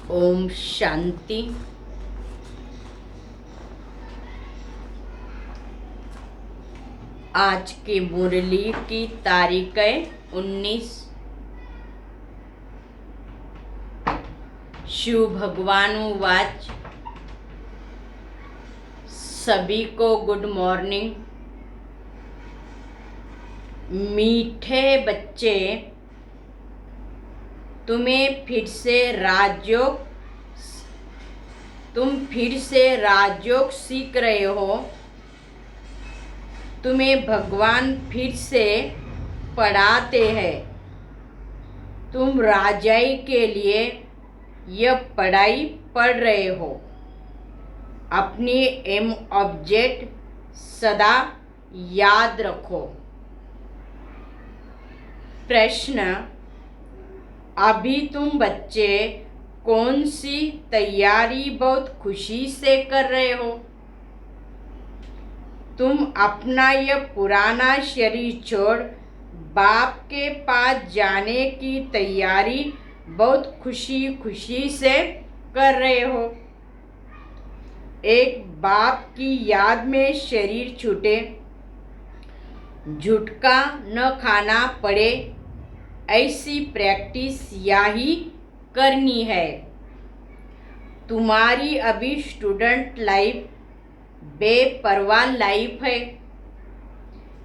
ओम शांति। आज की मुरली की तारीख है 19। शिव भगवान वाच सभी को गुड मॉर्निंग। मीठे बच्चे, तुम फिर से राजयोग सीख रहे हो। तुम्हें भगवान फिर से पढ़ाते हैं। तुम राजाई के लिए यह पढ़ाई पढ़ रहे हो। अपनी एम ऑब्जेक्ट सदा याद रखो। प्रश्न, अभी तुम बच्चे कौन सी तैयारी बहुत खुशी से कर रहे हो? तुम अपना यह पुराना शरीर छोड़ बाप के पास जाने की तैयारी बहुत खुशी खुशी से कर रहे हो। एक बाप की याद में शरीर छूटे, झुटका न खाना पड़े, ऐसी प्रैक्टिस यही करनी है। तुम्हारी अभी स्टूडेंट लाइफ बेपरवाह लाइफ है,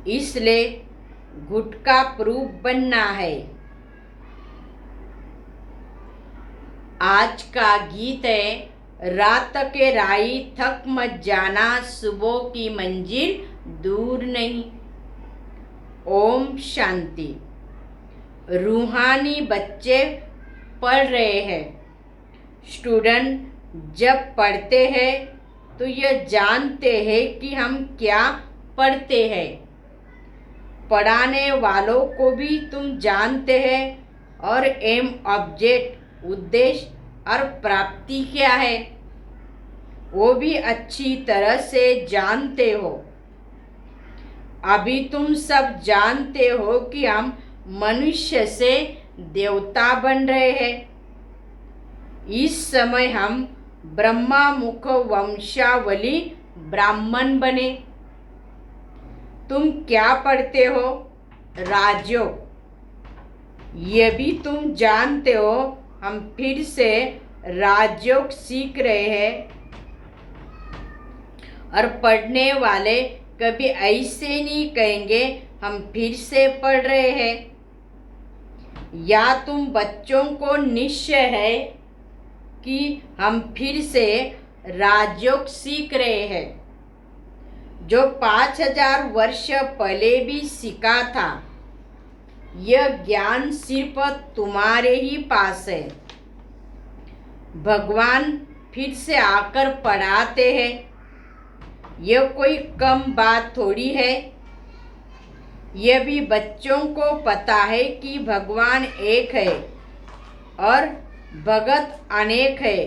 इसलिए गुटका प्रूफ बनना है। आज का गीत है, रात के राही थक मत जाना, सुबह की मंजिल दूर नहीं। ओम शांति। रूहानी बच्चे पढ़ रहे हैं। स्टूडेंट जब पढ़ते हैं तो यह जानते हैं कि हम क्या पढ़ते हैं। पढ़ाने वालों को भी तुम जानते हैं और एम ऑब्जेक्ट उद्देश्य और प्राप्ति क्या है वो भी अच्छी तरह से जानते हो। अभी तुम सब जानते हो कि हम मनुष्य से देवता बन रहे हैं। इस समय हम ब्रह्मा मुख वंशावली ब्राह्मण बने। तुम क्या पढ़ते हो? राजयोग। ये भी तुम जानते हो हम फिर से राजयोग सीख रहे हैं। और पढ़ने वाले कभी ऐसे नहीं कहेंगे हम फिर से पढ़ रहे हैं। या तुम बच्चों को निश्चय है कि हम फिर से राजयोग सीख रहे हैं, जो 5000 वर्ष पहले भी सीखा था। यह ज्ञान सिर्फ तुम्हारे ही पास है। भगवान फिर से आकर पढ़ाते हैं। यह कोई कम बात थोड़ी है। यह भी बच्चों को पता है कि भगवान एक है और भगत अनेक है।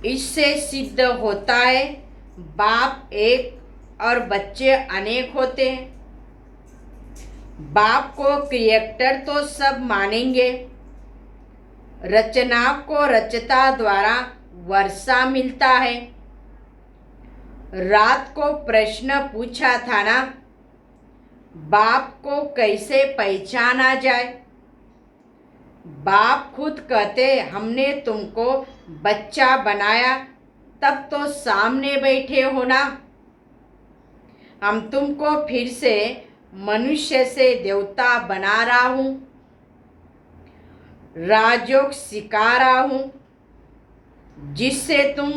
इससे सिद्ध होता है बाप एक और बच्चे अनेक होते हैं। बाप को क्रिएटर तो सब मानेंगे। रचना को रचता द्वारा वर्षा मिलता है। रात को प्रश्न पूछा था ना, बाप को कैसे पहचाना जाए? बाप खुद कहते हमने तुमको बच्चा बनाया, तब तो सामने बैठे हो ना। हम तुमको फिर से मनुष्य से देवता बना रहा हूँ, राजयोग सिखा रहा हूँ, जिससे तुम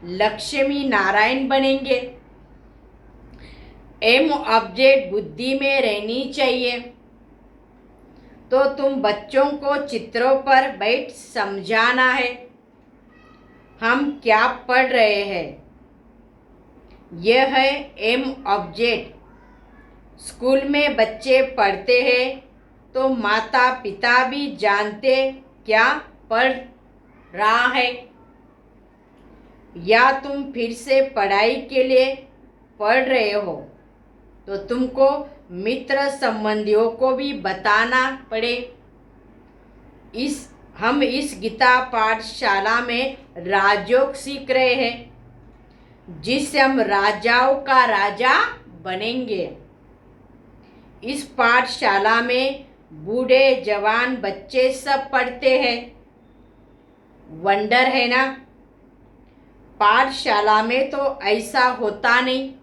लक्ष्मी नारायण बनेंगे। एम ऑब्जेक्ट बुद्धि में रहनी चाहिए। तो तुम बच्चों को चित्रों पर बैठ समझाना है हम क्या पढ़ रहे हैं। यह है एम ऑब्जेक्ट। स्कूल में बच्चे पढ़ते हैं तो माता पिता भी जानते क्या पढ़ रहा है। या तुम फिर से पढ़ाई के लिए पढ़ रहे हो तो तुमको मित्र संबंधियों को भी बताना पड़े। इस हम इस गीता पाठशाला में राजयोग सीख रहे हैं, जिससे हम राजाओं का राजा बनेंगे। इस पाठशाला में बूढ़े जवान बच्चे सब पढ़ते हैं। वंडर है ना। पाठशाला में तो ऐसा होता नहीं,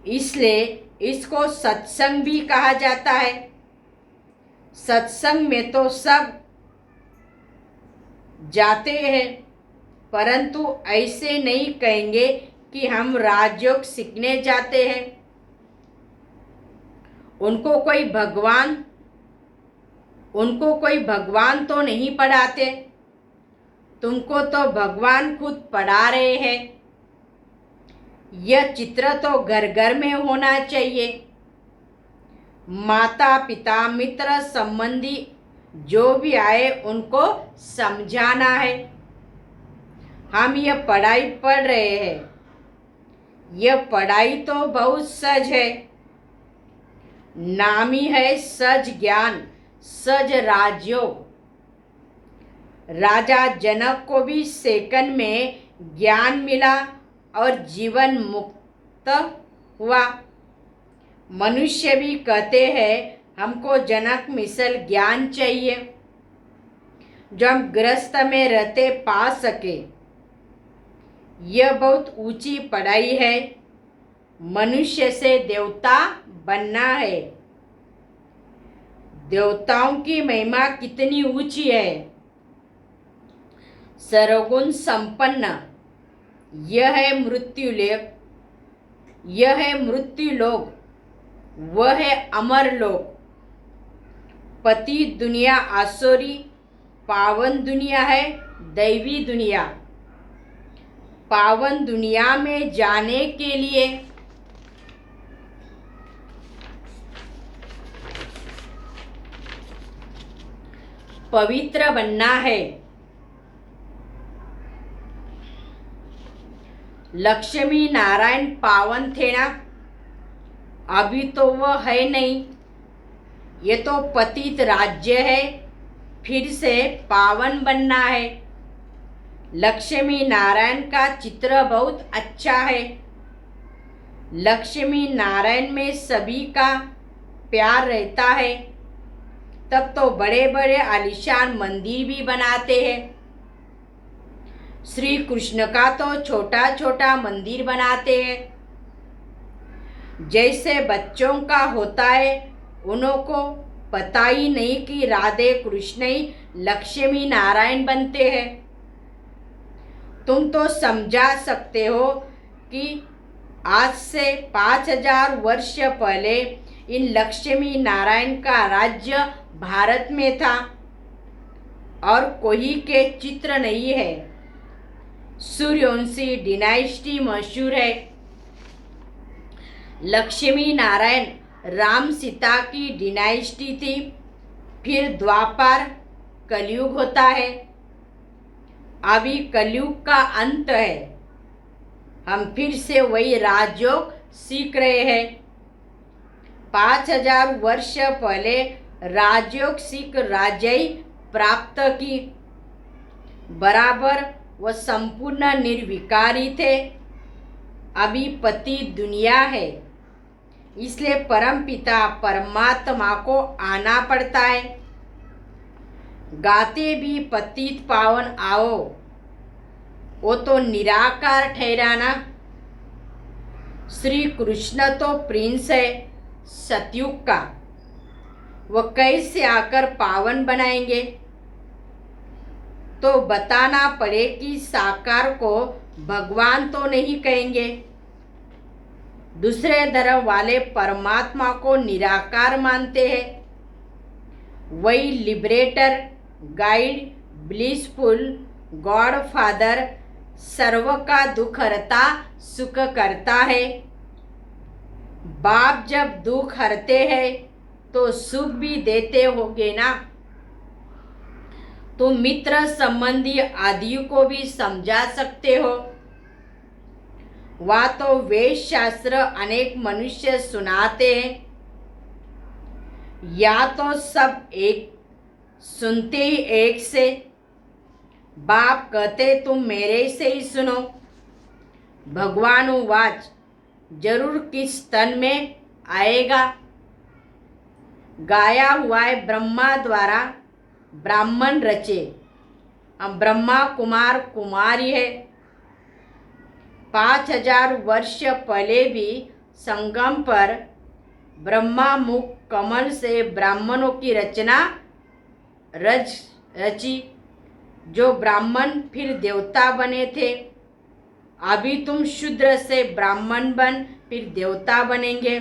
इसलिए इसको सत्संग भी कहा जाता है। सत्संग में तो सब जाते हैं, परंतु ऐसे नहीं कहेंगे कि हम राजयोग सीखने जाते हैं। उनको कोई भगवान तो नहीं पढ़ाते, तुमको तो भगवान खुद पढ़ा रहे हैं। यह चित्र तो घर घर में होना चाहिए। माता पिता मित्र संबंधी जो भी आए उनको समझाना है। हम यह पढ़ाई पढ़ रहे हैं। यह पढ़ाई तो बहुत सहज है। नाम ही है सहज ज्ञान, सहज राजयोग। राजा जनक को भी सेकंड में ज्ञान मिला और जीवन मुक्त हुआ। मनुष्य भी कहते हैं हमको जनक मिसल ज्ञान चाहिए, जो हम गृहस्थ में रहते पा सके। यह बहुत ऊंची पढ़ाई है। मनुष्य से देवता बनना है। देवताओं की महिमा कितनी ऊंची है। सर्वगुण संपन्न। यह है मृत्युलोक, वह है अमर लोक। पति दुनिया आसुरी, पावन दुनिया है दैवी दुनिया। पावन दुनिया में जाने के लिए पवित्र बनना है। लक्ष्मी नारायण पावन थे ना, अभी तो वह है नहीं। ये तो पतित राज्य है, फिर से पावन बनना है। लक्ष्मी नारायण का चित्र बहुत अच्छा है। लक्ष्मी नारायण में सभी का प्यार रहता है, तब तो बड़े बड़े आलीशान मंदिर भी बनाते हैं। श्री कृष्ण का तो छोटा छोटा मंदिर बनाते हैं। जैसे बच्चों का होता है, उनको पता ही नहीं कि राधे कृष्ण ही लक्ष्मी नारायण बनते हैं। तुम तो समझा सकते हो कि आज से 5000 वर्ष पहले इन लक्ष्मी नारायण का राज्य भारत में था और कोई के चित्र नहीं है। सूर्यवंशी डिनाइस्टी मशहूर है। लक्ष्मी नारायण राम सीता की डिनाइस्टी थी। फिर द्वापर कलयुग होता है। अभी कलयुग का अंत है। हम फिर से वही राजयोग सीख रहे हैं। 5000 वर्ष पहले राजयोग सीख राजई प्राप्त की। बराबर वह संपूर्ण निर्विकारी थे। अभी पति दुनिया है, इसलिए परम पिता परमात्मा को आना पड़ता है। गाते भी पतित पावन आओ, वो तो निराकार ठहराना। श्री कृष्ण तो प्रिंस है सतयुग का, वह कैसे आकर पावन बनाएंगे? तो बताना पड़े कि साकार को भगवान तो नहीं कहेंगे। दूसरे धर्म वाले परमात्मा को निराकार मानते हैं। वही liberator, guide, blissful, god father, सर्व का दुख हरता, सुख करता है। बाप जब दुख हरते हैं तो सुख भी देते होगे ना। तुम मित्र संबंधी आदि को भी समझा सकते हो। वह तो वेद शास्त्र अनेक मनुष्य सुनाते हैं। या तो सब एक सुनते ही एक से। बाप कहते तुम मेरे से ही सुनो। भगवान उवाच जरूर किस तन में आएगा। गाया हुआ है ब्रह्मा द्वारा ब्राह्मण रचे। अब ब्रह्मा कुमार कुमारी है। 5000 वर्ष पहले भी संगम पर ब्रह्मा मुख कमल से ब्राह्मणों की रचना रची। जो ब्राह्मण फिर देवता बने थे। अभी तुम शूद्र से ब्राह्मण बन फिर देवता बनेंगे।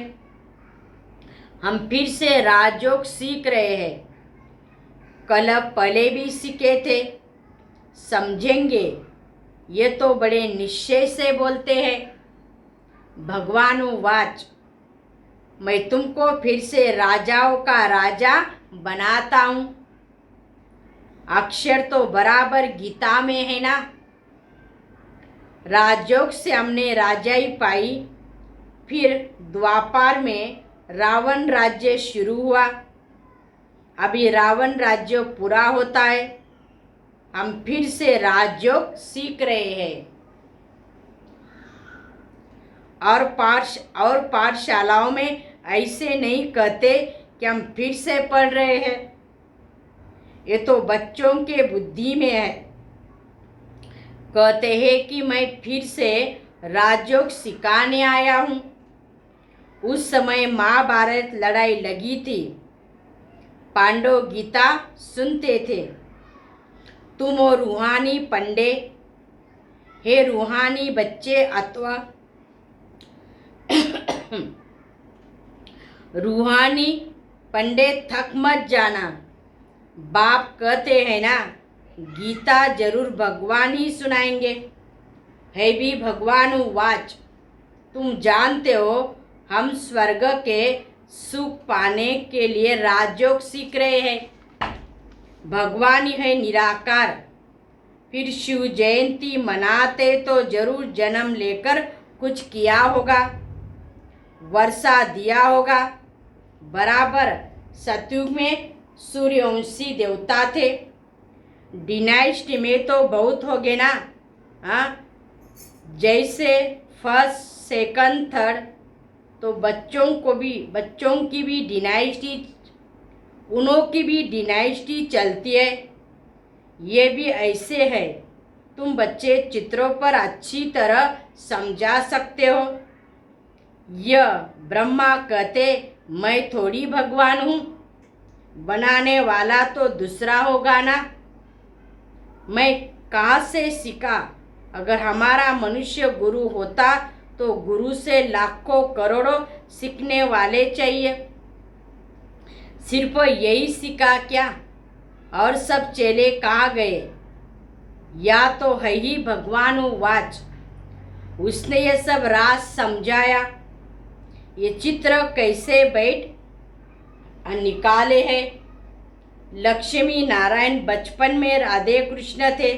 हम फिर से राजयोग सीख रहे हैं। कल पहले भी सीखे थे। समझेंगे। ये तो बड़े निश्चय से बोलते हैं। भगवान उवाच मैं तुमको फिर से राजाओं का राजा बनाता हूँ। अक्षर तो बराबर गीता में है ना। राजयोग से हमने राजाई पाई। फिर द्वापर में रावण राज्य शुरू हुआ। अभी रावण राज्य पूरा होता है। हम फिर से राजयोग सीख रहे हैं। और पाठशालाओं में ऐसे नहीं कहते कि हम फिर से पढ़ रहे हैं। ये तो बच्चों के बुद्धि में है। कहते हैं कि मैं फिर से राजयोग सिखाने आया हूँ। उस समय महाभारत लड़ाई लगी थी। पांडव गीता सुनते थे। तुम हो रूहानी पंडे। हे रूहानी बच्चे अथवा रूहानी पंडे थक मत जाना। बाप कहते हैं ना गीता जरूर भगवान ही सुनाएंगे। है भी भगवान उवाच तुम जानते हो हम स्वर्ग के सुख पाने के लिए राजयोग सीख रहे हैं। भगवान ही है निराकार। फिर शिव जयंती मनाते तो जरूर जन्म लेकर कुछ किया होगा। वर्षा दिया होगा। बराबर सतयुग में सूर्यवंशी देवता थे। डिनाइस्टी में तो बहुत हो गए ना। हाँ जैसे फर्स्ट सेकंड थर्ड तो बच्चों की भी डिनाइस्टी उनों की भी डिनाइस्टी चलती है। ये भी ऐसे है। तुम बच्चे चित्रों पर अच्छी तरह समझा सकते हो। यह ब्रह्मा कहते मैं थोड़ी भगवान हूँ। बनाने वाला तो दूसरा होगा ना। मैं कहाँ से सीखा। अगर हमारा मनुष्य गुरु होता तो गुरु से लाखों करोड़ों सीखने वाले चाहिए। सिर्फ यही सीखा क्या। और सब चेले कहाँ गए। या तो है ही भगवान उवाच उसने ये सब राज समझाया। ये चित्र कैसे बैठ निकाले हैं। लक्ष्मी नारायण बचपन में राधे कृष्ण थे।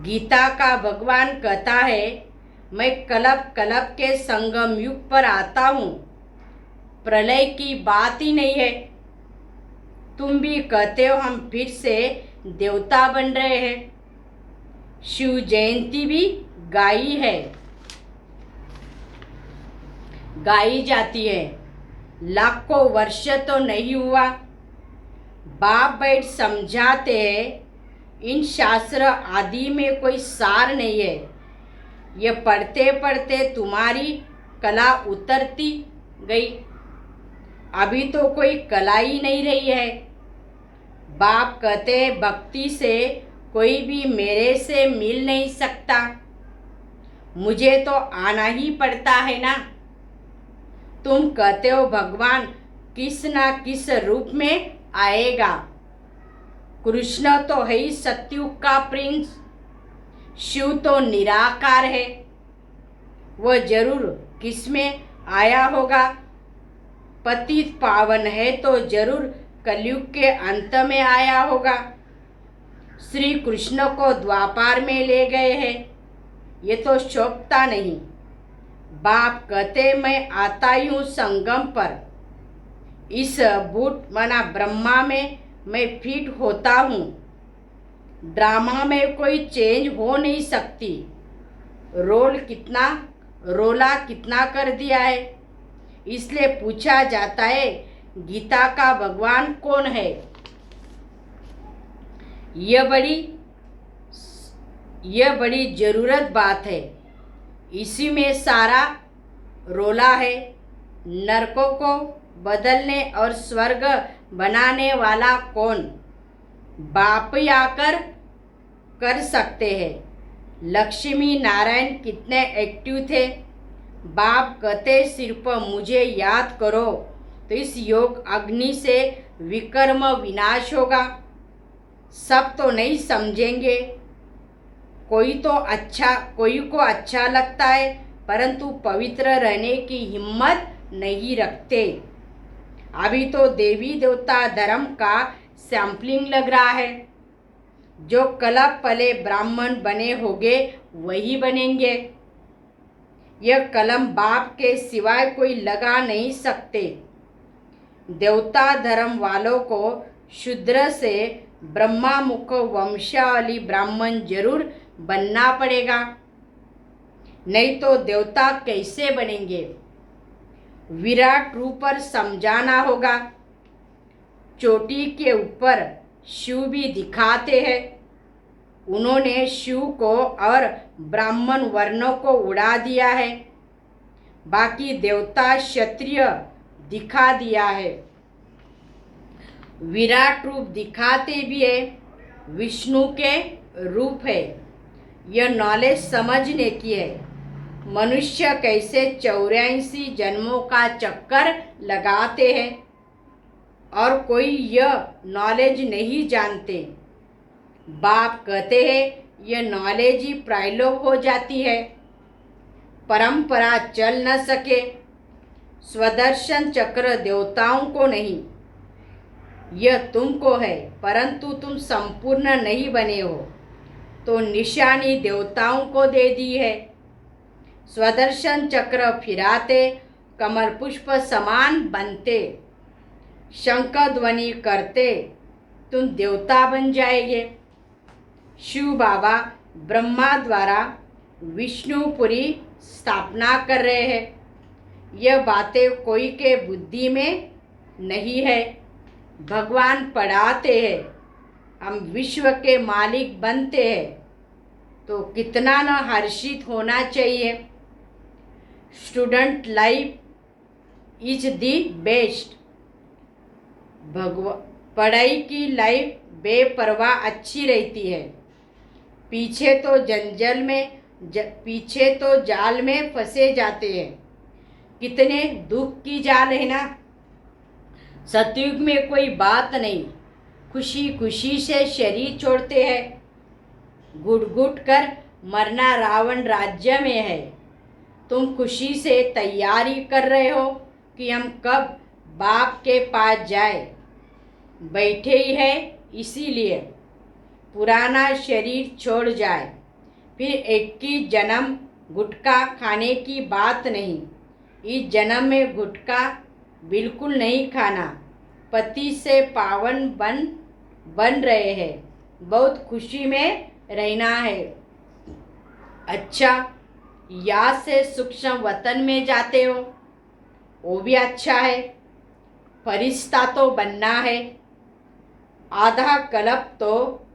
गीता का भगवान कहता है मैं कल्प कल्प के संगम युग पर आता हूँ। प्रलय की बात ही नहीं है। तुम भी कहते हो हम फिर से देवता बन रहे हैं। शिव जयंती भी गाई जाती है। लाखों वर्ष तो नहीं हुआ। बाप बैठ समझाते हैं इन शास्त्र आदि में कोई सार नहीं है। ये पढ़ते पढ़ते तुम्हारी कला उतरती गई। अभी तो कोई कला ही नहीं रही है। बाप कहते भक्ति से कोई भी मेरे से मिल नहीं सकता। मुझे तो आना ही पड़ता है ना। तुम कहते हो भगवान किस ना किस रूप में आएगा। कृष्ण तो है ही सतयुग का प्रिंस। शिव तो निराकार है। वह जरूर किस में आया होगा। पतित पावन है तो जरूर कलयुग के अंत में आया होगा। श्री कृष्ण को द्वापर में ले गए हैं। ये तो शोभता नहीं। बाप कहते मैं आता ही हूँ संगम पर। इस बूट मना ब्रह्मा में मैं फिट होता हूँ। ड्रामा में कोई चेंज हो नहीं सकती। रोला कितना कर दिया है। इसलिए पूछा जाता है, गीता का भगवान कौन है? यह बड़ी जरूरत बात है। इसी में सारा रोला है। नरकों को बदलने और स्वर्ग बनाने वाला कौन? बाप आकर कर सकते हैं। लक्ष्मी नारायण कितने एक्टिव थे। बाप कहते सिर्फ मुझे याद करो तो इस योग अग्नि से विकर्म विनाश होगा। सब तो नहीं समझेंगे। कोई को अच्छा लगता है, परंतु पवित्र रहने की हिम्मत नहीं रखते। अभी तो देवी देवता धर्म का सैंपलिंग लग रहा है। जो कल पले ब्राह्मण बने होंगे वही बनेंगे। यह कलम बाप के सिवाय कोई लगा नहीं सकते। देवता धर्म वालों को शूद्र से ब्रह्मा मुख वंशावली ब्राह्मण जरूर बनना पड़ेगा, नहीं तो देवता कैसे बनेंगे? विराट रूप पर समझाना होगा। चोटी के ऊपर शिव भी दिखाते हैं। उन्होंने शिव को और ब्राह्मण वर्णों को उड़ा दिया है, बाकी देवता क्षत्रिय दिखा दिया है। विराट रूप दिखाते भी है, विष्णु के रूप है। यह नॉलेज समझने की है। मनुष्य कैसे 84 जन्मों का चक्कर लगाते हैं और कोई यह नॉलेज नहीं जानते। बाप कहते हैं यह नॉलेज ही प्रायलोप हो जाती है। परंपरा चल न सके। स्वदर्शन चक्र देवताओं को नहीं, यह तुमको है, परंतु तुम संपूर्ण नहीं बने हो, तो निशानी देवताओं को दे दी है। स्वदर्शन चक्र फिराते कमल पुष्प समान बनते, शंख ध्वनि करते तुम देवता बन जाएंगे। शिव बाबा ब्रह्मा द्वारा विष्णुपुरी स्थापना कर रहे हैं। यह बातें कोई के बुद्धि में नहीं है। भगवान पढ़ाते हैं, हम विश्व के मालिक बनते हैं, तो कितना न हर्षित होना चाहिए। Student life is the best. पढ़ाई की लाइफ बेपरवाह अच्छी रहती है। पीछे तो जाल में फंसे जाते हैं। कितने दुख की जाल है ना। सतयुग में कोई बात नहीं, खुशी खुशी से शरीर छोड़ते हैं। घुट घुट कर मरना रावण राज्य में है। तुम खुशी से तैयारी कर रहे हो कि हम कब बाप के पास जाए। बैठे ही है, इसीलिए पुराना शरीर छोड़ जाए। फिर 21 जन्म गुटखा खाने की बात नहीं। इस जन्म में गुटखा बिल्कुल नहीं खाना। पति से पावन बन रहे हैं। बहुत खुशी में रहना है। अच्छा, यहाँ से सूक्ष्म वतन में जाते हो, वो भी अच्छा है। फरिश्ता तो बनना है। आधा कल्प तो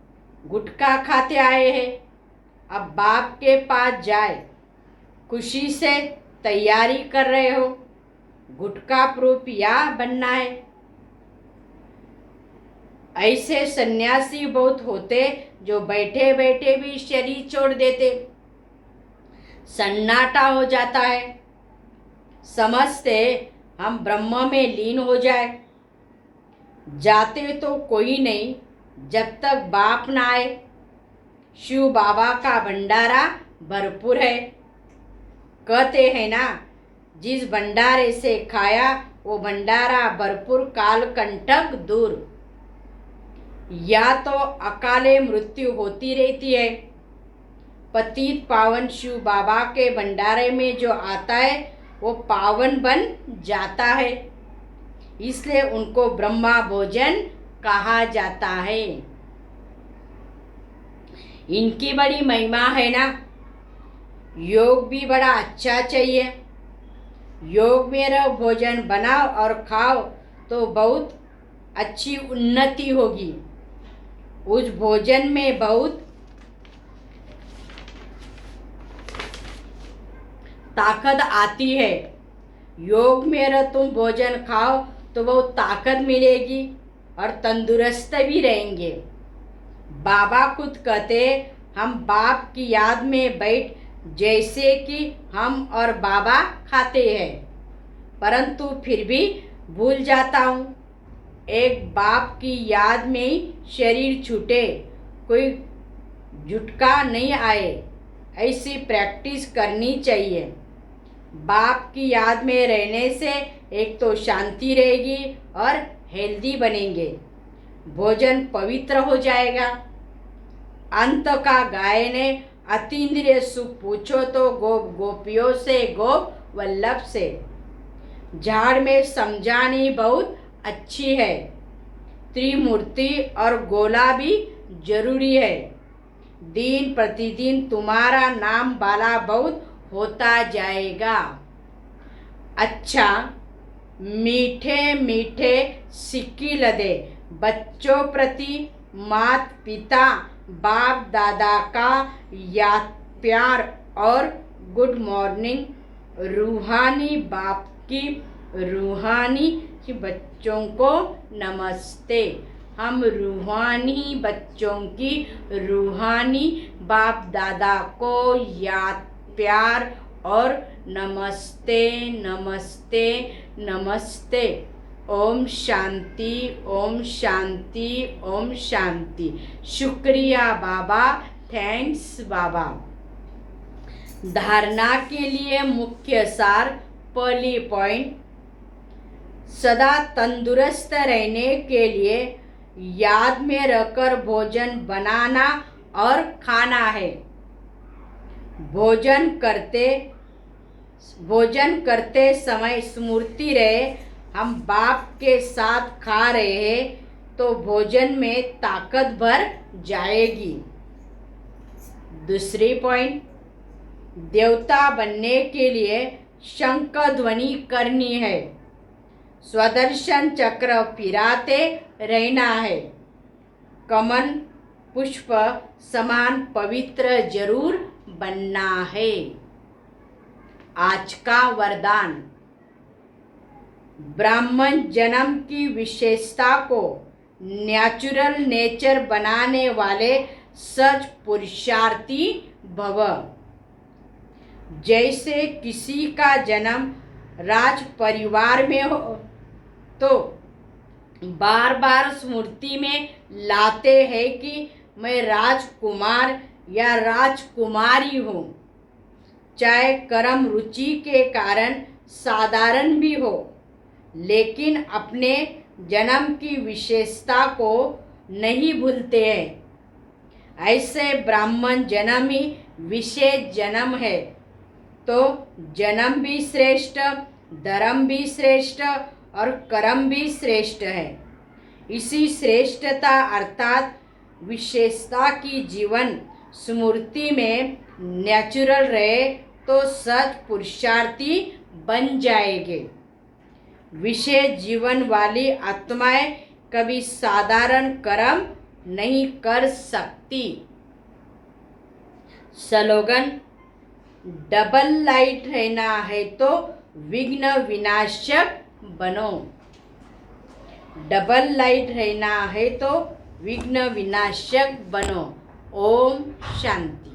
गुटखा खाते आए हैं, अब बाप के पास जाए। खुशी से तैयारी कर रहे हो। गुटखा प्रूफ या बनना है। ऐसे सन्यासी बहुत होते जो बैठे बैठे भी शरीर छोड़ देते। सन्नाटा हो जाता है। समझते हम ब्रह्म में लीन हो जाए। जाते तो कोई नहीं जब तक बाप ना आए। शिव बाबा का भंडारा भरपूर है। कहते हैं ना, जिस भंडारे से खाया वो भंडारा भरपूर, काल कंटक दूर। या तो अकाले मृत्यु होती रहती है। पतित पावन शिव बाबा के भंडारे में जो आता है वो पावन बन जाता है। इसलिए उनको ब्रह्मा भोजन कहा जाता है। इनकी बड़ी महिमा है ना। योग भी बड़ा अच्छा चाहिए। योग में रहो, भोजन बनाओ और खाओ तो बहुत अच्छी उन्नति होगी। उस भोजन में बहुत ताकत आती है। योग में रहो, तुम भोजन खाओ तो बहुत ताकत मिलेगी और तंदुरुस्त भी रहेंगे। बाबा खुद कहते, हम बाप की याद में बैठ जैसे कि हम और बाबा खाते हैं, परंतु फिर भी भूल जाता हूँ। एक बाप की याद में ही शरीर छूटे, कोई झुटका नहीं आए, ऐसी प्रैक्टिस करनी चाहिए। बाप की याद में रहने से एक तो शांति रहेगी और हेल्दी बनेंगे, भोजन पवित्र हो जाएगा। अंत का गाय ने अतीन्द्रिय सुख पूछो तो गोपियों से, गोप वल्लभ से। झाड़ में समझानी बहुत अच्छी है। त्रिमूर्ति और गोला भी जरूरी है। दिन प्रतिदिन तुम्हारा नाम बाला बहुत होता जाएगा। अच्छा, मीठे मीठे सिक्की लदे बच्चों प्रति मात पिता बाप दादा का याद प्यार और गुड मॉर्निंग। रूहानी बाप की रूहानी बच्चों को नमस्ते। हम रूहानी बच्चों की रूहानी बाप दादा को याद प्यार और नमस्ते नमस्ते नमस्ते। ओम शांति, ओम शांति, ओम शांति। शुक्रिया बाबा, थैंक्स बाबा। धारणा के लिए मुख्य सार, पहली पॉइंट, सदा तंदुरुस्त रहने के लिए याद में रखकर भोजन बनाना और खाना है। भोजन करते समय स्मृति रहे, हम बाप के साथ खा रहे हैं तो भोजन में ताकत भर जाएगी। दूसरी पॉइंट, देवता बनने के लिए शंख ध्वनि करनी है, स्वदर्शन चक्र फिराते रहना है, कमल पुष्प समान पवित्र जरूर बनना है। आज का वरदान, ब्राह्मण जन्म की विशेषता को नेचुरल नेचर बनाने वाले सच पुरुषार्थी भव। जैसे किसी का जन्म राज परिवार में हो तो बार बार स्मृति में लाते हैं कि मैं राजकुमार या राजकुमारी हूँ, चाहे कर्म रुचि के कारण साधारण भी हो, लेकिन अपने जन्म की विशेषता को नहीं भूलते हैं। ऐसे ब्राह्मण जन्म ही विशेष जन्म है, तो जन्म भी श्रेष्ठ, धर्म भी श्रेष्ठ और कर्म भी श्रेष्ठ है। इसी श्रेष्ठता अर्थात विशेषता की जीवन स्मृति में नेचुरल रहे तो सच पुरुषार्थी बन जाएंगे। विशेष जीवन वाली आत्माएं कभी साधारण कर्म नहीं कर सकती। स्लोगन, डबल लाइट रहना है तो विघ्न विनाशक बनो। डबल लाइट रहना है तो विघ्न विनाशक बनो। ओम शांति।